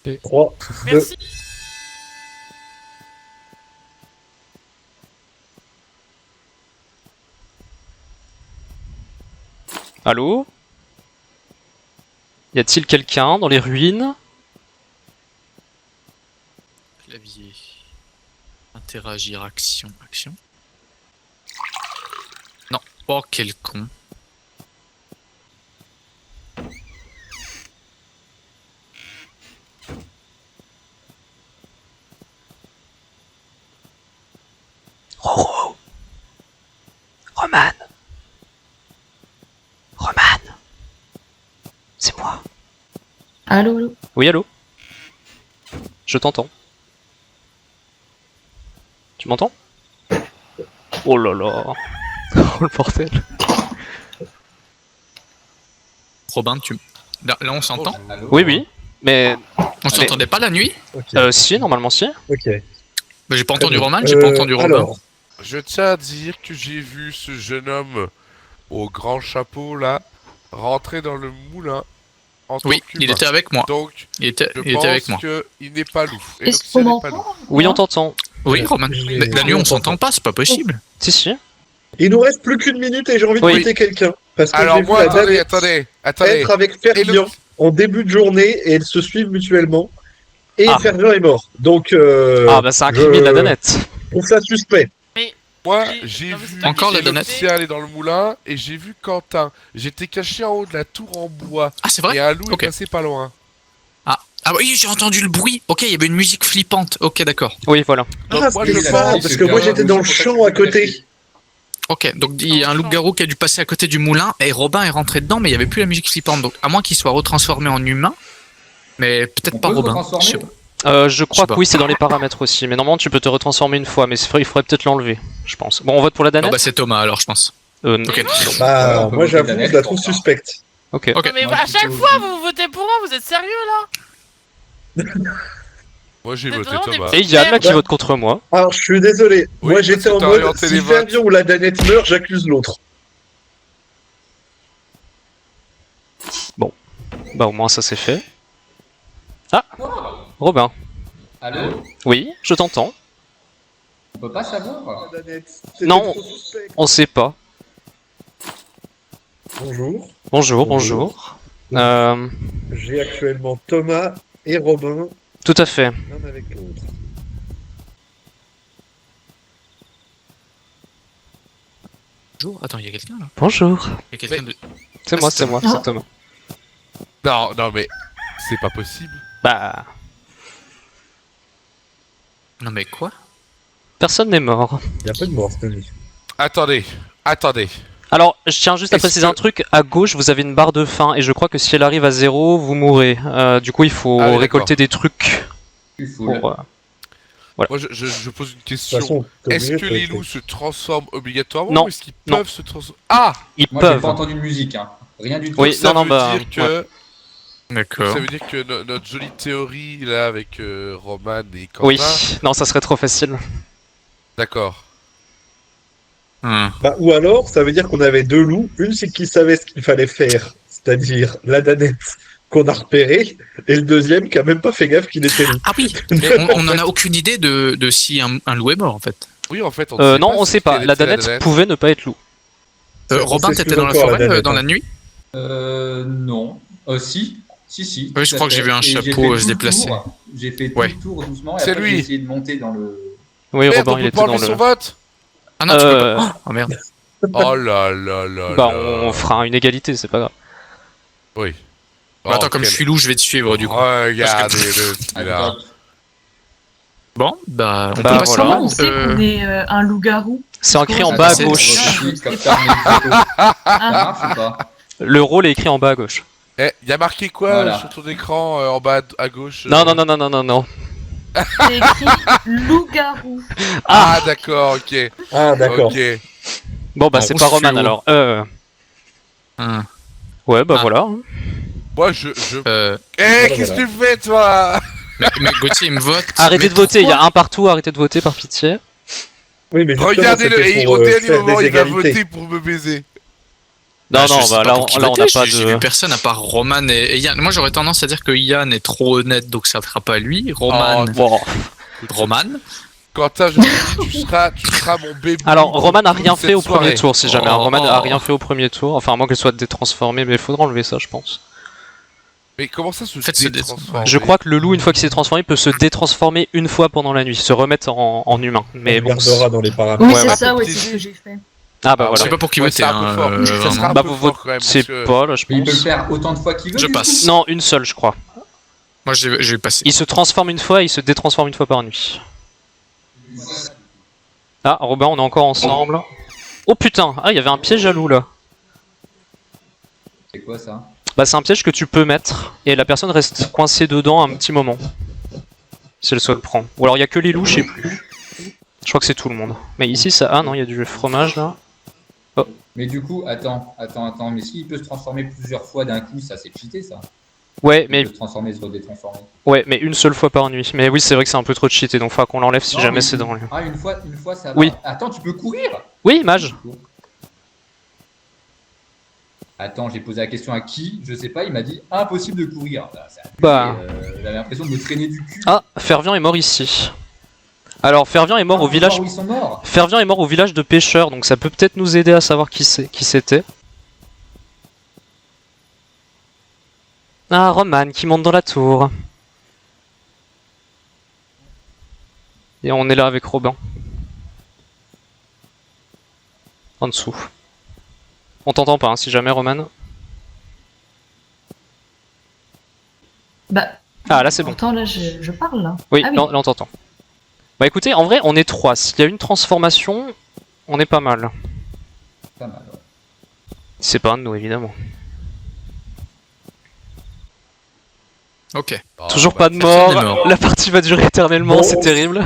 3, 2, Merci. Allô? Y a-t-il quelqu'un dans les ruines? Clavier. Interagir, action, action. Non. Oh, quel con. Roro. Roman. Roman. C'est moi. Allô, allô. Oui, allô? Je t'entends. Tu m'entends? Oh là là. Oh le bordel. Robin, tu... Là, on s'entend? Oui, oui. Mais On s'entendait pas la nuit? ok. si, normalement si. Ok. Bah, j'ai pas entendu Roman, j'ai pas entendu Robin. Alors, Je tiens à dire que j'ai vu ce jeune homme au grand chapeau là rentrer dans le moulin en tant Oui, qu'humain. il était avec moi. Donc, Il était je avec moi. pense qu'il n'est pas loup. Et Est-ce donc, qu'on n'est pas loup. m'entend? Oui, on t'entend. Oui, Roman. j'ai- Mais la nuit, on s'entend pas, c'est pas possible. Si, si. il nous reste plus qu'une minute et j'ai envie de Oui. quitter quelqu'un. Parce que Alors j'ai vu moi, la attendez, dame attendez. être avec Et Fervian en début de journée et elles se suivent mutuellement. Et Ah. Fervian est mort. Donc, Ah bah c'est un crime de la danette. Je trouve ça suspect. Moi, Oui, j'ai non, mais vu c'est toi Encore qui la t'es donate. lancé. aller dans le moulin et j'ai vu Quentin. J'étais caché en haut de la tour en bois Ah, c'est vrai? et un loup Ok. est passé pas loin. Ah oui, j'ai entendu le bruit. Ok, il y avait une musique flippante. Ok, d'accord. Oui, voilà. Donc Ah, moi, c'est je ça, pense parce que moi j'étais dans le champ à côté. Ok, donc il y a un loup-garou qui a dû passer à côté du moulin et Robin est rentré dedans, mais il y avait plus la musique flippante. Donc, à moins qu'il soit retransformé en humain, mais peut-être pas Robin. Je sais pas. Je crois sais pas. que oui, c'est dans les paramètres aussi. Mais normalement, tu peux te retransformer une fois. Mais il faudrait peut-être l'enlever, je pense. Bon, on vote pour la Non, danette. bah c'est Thomas alors, je pense. Ok. Bah, on peut moi voter j'avoue, Danette je la pour trouve ça. suspecte. Ok. Ok. Non, mais Moi, à je chaque trouve fois, aussi. vous votez pour moi, vous êtes sérieux là? Moi, j'ai C'est voté vraiment des Thomas. Et Yann là qui Bah. vote contre moi. Alors, je suis désolé. Oui, Moi j'étais parce que en t'as mode orienté si les votes. Fervian ou la Danette meurt, j'accuse l'autre. Bah au moins ça c'est fait. Ah, Robin. Allô? Oui, je t'entends. On peut pas savoir? Non. On sait pas. Bonjour. Bonjour, Bonjour. bonjour. J'ai actuellement Thomas et Robin, Tout à fait. l'un avec l'autre. Bonjour. Attends, il y a quelqu'un là? Bonjour. Il y a quelqu'un de. C'est Ah, moi, c'est c'est moi, Thomas. c'est Thomas. Non, non, mais c'est pas possible. Bah, Non, mais quoi? personne n'est mort. Il n'y a pas de mort cette nuit. Attendez. Alors, je tiens juste à Est-ce préciser que- un truc. À gauche, vous avez une barre de faim et je crois que si elle arrive à 0, vous mourrez. Du coup, il faut Ah oui, récolter d'accord. des trucs Je suis full. pour. Moi, je pose une De question. toute façon, t'es Est-ce obligé que de les rester. loups se transforment obligatoirement Non, ou est-ce qu'ils non. peuvent se transformer? Ah! Ils Moi, j'ai peuvent. pas entendu de musique, hein. Rien du tout. Oui, Ça non, veut bah, dire que D'accord. ça veut dire que notre jolie théorie là avec Roman et Quentin. Oui, non, ça serait trop facile. D'accord. Bah, ou alors, ça veut dire qu'on avait deux loups. Une, c'est qui savait ce qu'il fallait faire, c'est-à-dire la Danette qu'on a repérée, et le deuxième qui a même pas fait gaffe qu'il était loup. Ah oui, on n'en a aucune idée de si un loup est mort en fait. Oui, en fait, Non, on sait pas. quelle La était danette pouvait ne pas être loup. Robin, s'excuse t'étais dans la encore, la forêt Danette, dans hein. la nuit? Non. Si. Si. Oui, je tout à crois que j'ai fait. vu un Et j'ai chapeau fait se tout le déplacer. tour. J'ai fait tout Ouais. le tour doucement et C'est après lui. j'ai essayé de monter dans le... Oui, Merde, Robin, on il peut était pas dans enlever le. son vote. Ah non, tu peux pas. Oh merde. Oh là là là Bah, là. on fera une égalité, c'est pas grave. Oui. Bah, attends, comme je suis loup, je vais te suivre du coup. Regardez-le Ah, celui-là. top. Bon, bah, on Bah, peut passer voilà. Comment on sait qu'on est un loup-garou? C'est écrit en Ah, bas à c'est- gauche. Comme ça, on met une photo. Ça Ah, marche ou pas? Le rôle est écrit en bas à gauche. Eh, y a marqué quoi Voilà. sur ton écran en bas à gauche Non, non, non, non, non, non, non. c'est écrit loup-garou. Ah, d'accord, ok. Ah, d'accord. Ok. Bon, bah, On c'est pas se Roman suit où alors. Hum. Ouais, bah Ah. voilà. Moi, je. Euh, Eh, qu'est-ce que tu fais, toi? mais Gauthier, il me vote. Arrêtez Mais de voter, il y a pourquoi un partout, arrêtez de voter par pitié. Oui, mais justement, Regardez-le, c'était et pour, au dernier faire moment, des il va égalités. voter pour me baiser. Non, je non, sais bah, pas là, pour qui on n'a voter, pas j'ai vu de. personne à part Roman et Yann. Moi, j'aurais tendance à dire que Yann est trop honnête, donc ça ne sera pas lui. Roman, Bon. Roman. Quentin, je te dis, tu seras mon bébé. Alors, Roman a rien cette fait au premier soirée. tour, si jamais. Oh, Roman a rien oh. fait au premier tour. Enfin, à moins qu'elle soit détransformée, mais il faudra enlever ça, je pense. Mais comment ça se En fait, se détransforme? Je crois que le loup, une fois qu'il s'est transformé, peut se détransformer une fois pendant la nuit, se remettre en humain. Mais On bon. regardera dans les paramètres. Oui, Ouais, c'est ouais. ça, ouais, Petit c'est ce jeu. que j'ai fait. Ah bah Ah, Je sais voilà. pas pour qui Ouais, voter. c'est un peu fort. Ça vraiment. sera un Bah peu vous fort quand même, votez parce que- pas là, je Mais il peut le pense. faire autant de fois qu'il veut. Je du passe. coup. Non, une seule, je crois. Moi, je vais passer. Il se transforme une fois et il se détransforme une fois par nuit. Ah, Robin, on est encore ensemble. Oh putain, ah, il y avait un piège à loup là. C'est quoi ça? Bah, c'est un piège que tu peux mettre et la personne reste coincée dedans un petit moment. Si elle soit le prend. Ou alors il y a que les loups, je sais plus. Je crois que c'est tout le monde. Mais ici, ça. Ah non, il y a du fromage là. Mais du coup, attends. Mais s'il peut se transformer plusieurs fois d'un coup, ça c'est cheaté ça. Ouais, Il mais peut se transformer, se redétransformer. ouais, mais une seule fois par nuit. Mais oui, c'est vrai que c'est un peu trop cheaté, donc faudra qu'on l'enlève si Non, jamais mais c'est dans les. Ah, une fois ça va. Oui. Attends, tu peux courir? Oui, mage. Attends, j'ai posé la question à qui? Je sais pas, il m'a dit impossible de courir. Ça a abusé, Bah. J'avais l'impression de me traîner du cul. Ah, Fervian est mort ici. Alors, Fervian est mort au village. Où ils sont morts. Fervian est mort au village de pêcheurs, donc ça peut peut-être nous aider à savoir qui c'était. Ah, Roman qui monte dans la tour. Et on est là avec Robin. En dessous. On t'entend pas, hein, si jamais, Roman. Bah, Ah, là c'est bon. pourtant, là, je parle, là. Oui, Ah oui. là on t'entend. Bah écoutez, en vrai, on est 3. S'il y a une transformation, on est pas mal. Pas mal, ouais. C'est pas un de nous, évidemment. Ok. Oh, Toujours bah, pas de personne n'est mort. mort. La partie va durer éternellement, Bon. c'est terrible.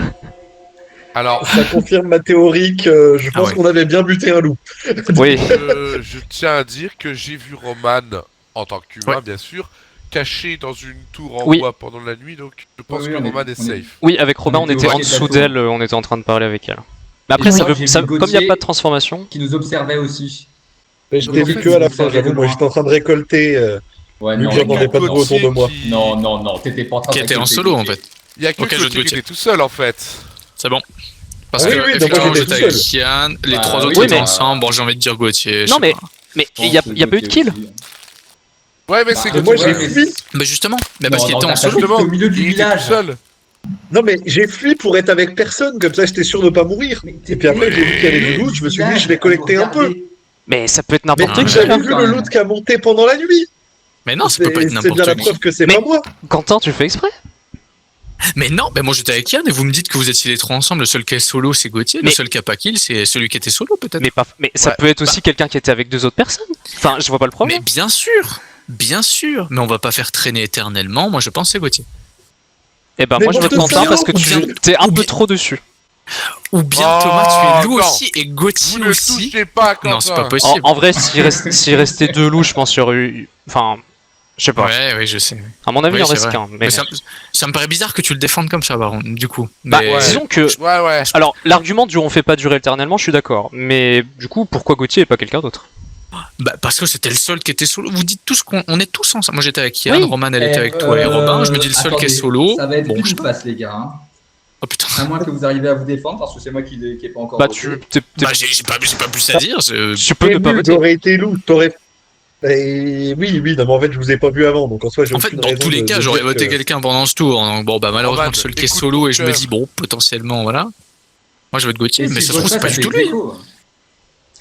Alors, Ça confirme ma théorie que je pense ouais. qu'on avait bien buté un loup. Oui. je tiens à dire que j'ai vu Roman, en tant qu'humain Ouais. bien sûr, caché dans une tour en Oui. bois pendant la nuit, donc je pense Oui, que on est- Roman est on est- safe. Oui, avec Robin, on était était au en pied de la dessous tour. d'elle, on était en train de parler avec elle. Mais après, Et ça moi, veut, j'ai ça, vu comme il n'y a Gauthier. pas de transformation. Qui nous observait aussi. Mais je Donc, t'ai en vu fait, que à la vous fin, observez j'avoue, de moi loin. j'étais en train de récolter. Ouais, Vu non, que j'entendais pas de bruit autour de moi. Non, t'étais pas en train de Qui était en récolter, solo en Gauthier. fait. Il y a que Ok, je Gauthier qui Gauthier. était tout seul en fait. C'est bon. Parce Ah oui, que oui, donc moi, effectivement, j'étais j'étais tout avec seul. Yann, les Bah, trois oui, autres étaient mais- ensemble. Bon, j'ai envie de dire Gauthier. je Non, sais mais- pas. Mais Je il y a, pense y a pas eu de Gauthier kill. aussi. Ouais, mais Bah, c'est Mais que moi tu j'ai vois, fui. Bah justement, mais parce Non, qu'il non, était en t'as solo. pas justement, au milieu du il était village. tout seul. Non mais j'ai fui pour être avec personne, comme ça j'étais sûr de pas mourir. Mais Et puis après j'ai vu qu'il y avait du loot, je me suis dit je vais collecter un peu. Mais ça peut être Mais n'importe dès que qui. j'avais hein. vu quand le même. loot qui a monté pendant la nuit. Mais non, ça peut pas être C'est bien n'importe la qui. preuve que c'est Mais- pas moi. Quentin, tu fais exprès? Mais non, mais moi j'étais avec Yann et vous me dites que vous étiez les trois ensemble. Le seul qui est solo, c'est Gauthier. Le Mais- seul qui a pas kill, c'est celui qui était solo peut-être. Mais ça Ouais. peut être aussi quelqu'un qui était avec deux autres personnes. Enfin, je vois pas le Mais problème. bien sûr. Mais on va pas faire traîner éternellement. Moi je pense que c'est Gauthier. Eh ben Mais moi je moi, vote je te Quentin fais parce que ou bien- t'es un ou peu bien- trop dessus. Ou bien Oh, Thomas, tu es loup non. aussi et Gauthier Vous ne aussi. touchez pas Quentin. Non, c'est pas En, possible. en vrai, s'il restait deux loups, je pense qu'il y aurait eu. Enfin, je sais pas. Ouais, je sais. À mon avis, Oui, il en c'est reste vrai. qu'un. Mais ça me paraît bizarre que tu le défendes comme ça, Baron, du coup. Bah, Mais- ouais. disons que. Ouais, ouais. Alors, l'argument du on fait pas durer éternellement, je suis d'accord. Mais du coup, pourquoi Gauthier et pas quelqu'un d'autre? Bah, parce que c'était le seul qui était solo. Vous dites tous qu'on est tous ensemble. Moi j'étais avec Yann, Oui. Roman elle était avec toi et Robin. Je me dis le seul qui est solo. Ça va être Bon, pile je sais ou pas. face, les gars. Hein. Oh putain. À moins que vous arrivez à vous défendre, parce que c'est moi qui n'ai pas encore Bah, voté. Bah, j'ai pas plus à dire. Tu peux ne pas voter. J'aurais été loup, t'aurais. Et oui, non, mais en fait je vous ai pas vu avant, donc en soi j'ai En fait, aucune dans raison tous les de cas, dire j'aurais que- voté quelqu'un pendant ce tour. Donc, bon, bah, malheureusement, Roman, le seul qui est écoute solo ton et je me cœur. dis, bon, potentiellement, voilà. Moi, je vote Gauthier, Et mais si ça je se trouve, vote c'est pas ça du tout fait lui. écho.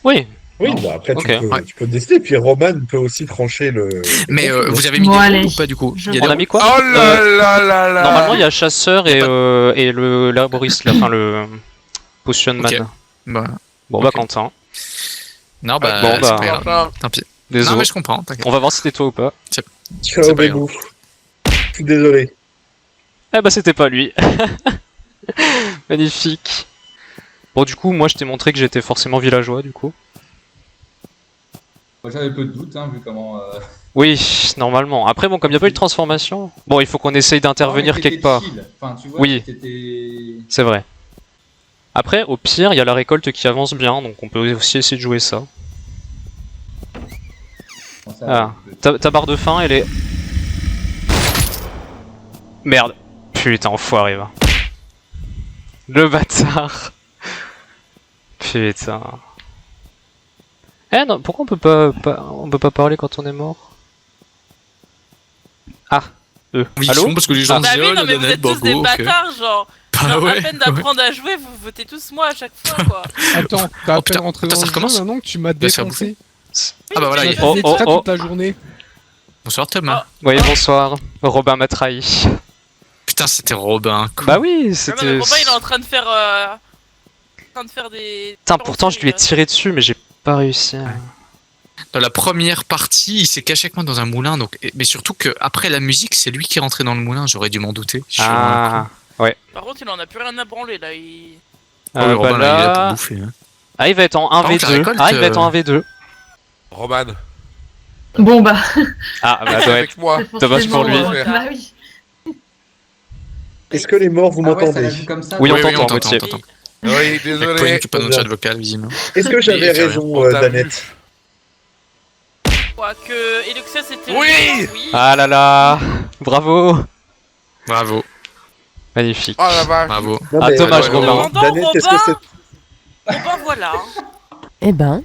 Oui. Oui, Non. bah après Ok. tu peux décider, puis Roman peut aussi trancher le. Mais le vous avez mis Bon, des allez. roues ou pas du coup Je Il y a On des a mis quoi? Oh là là là. Normalement, il y a chasseur et le l'arboriste, là, enfin le potion man. Ok. Bah, Bon, bah Ok. Quentin. non, bah, Bon, c'est bah, pas grave. Quentin. Tant pis. Non, Désolé. mais je comprends, t'inquiète. On va voir si c'était toi ou pas. Ciao c'est pas Bébou. Je suis désolé. Eh bah, c'était pas lui. Magnifique. Bon, du coup, moi, je t'ai montré que j'étais forcément villageois, du coup. Moi, j'avais peu de doute, hein, vu comment. Oui, normalement. Après, bon, comme il n'y a pas eu de transformation, bon, il faut qu'on essaye d'intervenir Ouais, mais quelque part. t'étais chill. Enfin, tu vois, Oui. t'étais- C'est vrai. Après, au pire, il y a la récolte qui avance bien, donc on peut aussi essayer de jouer ça. Bon, ça, Ah, je peux- ta barre de faim, elle est... Merde. Putain, enfoiré, va. Le bâtard. Putain. Eh non, pourquoi on peut pas parler quand on est mort? Ah, Oui, Allô? parce que les gens Bah disaient, oui, oh, non, la mais vous danette, êtes tous des ok. bâtards, genre. Bah Genre, à ouais, peine d'apprendre à jouer, vous votez tous moi à chaque fois, quoi. Attends, t'as à putain, peine rentré attends, dans ça le jeu recommence maintenant que tu m'as Laisse faire défoncé. Ah bah voilà, Tu il y m'as a... Oh, fait oh, ça oh. toute la journée. Bonsoir Thomas. oui, bonsoir. Robin m'a trahi. Putain, c'était Robin. Cool. Bah oui, Ouais, mais c'était... Robin, il est en train de faire. Des. Putain, pourtant je lui ai tiré dessus, mais j'ai pas réussi. Dans la première partie, il s'est caché avec moi dans un moulin, donc... mais surtout que après la musique, c'est lui qui est rentré dans le moulin, j'aurais dû m'en douter. Ah, Par contre, il en a plus rien à branler là. Il... Ah oui, Robin, bah là, il est là pour là... bouffer. Hein. Ah, il va être en Par contre, la 1v2. récolte, Ah, il va être en 1v2. Roman, Bon, bah. Ah, bah reste doit être... avec moi. Dommage pour lui. Bah oui. Est-ce que les morts, vous Ah ouais, ça m'entendez? la joue comme ça. Oui, on donc- t'entend, on Gauthier. t'entend. Oui, Avec désolé. Pauline qui est pas dans le chat vocal, visiblement. Est-ce que j'avais Il fait rien. raison, On t'a Danette? Quoi, que Eluxia c'était. Oui Oui. Ah là là. Bravo. Bravo, Magnifique. Oh la vache. bravo. Non, Ah, mais, dommage, Robin. Robin. Danette, est-ce que c'est... Bon, bah voilà. Eh ben,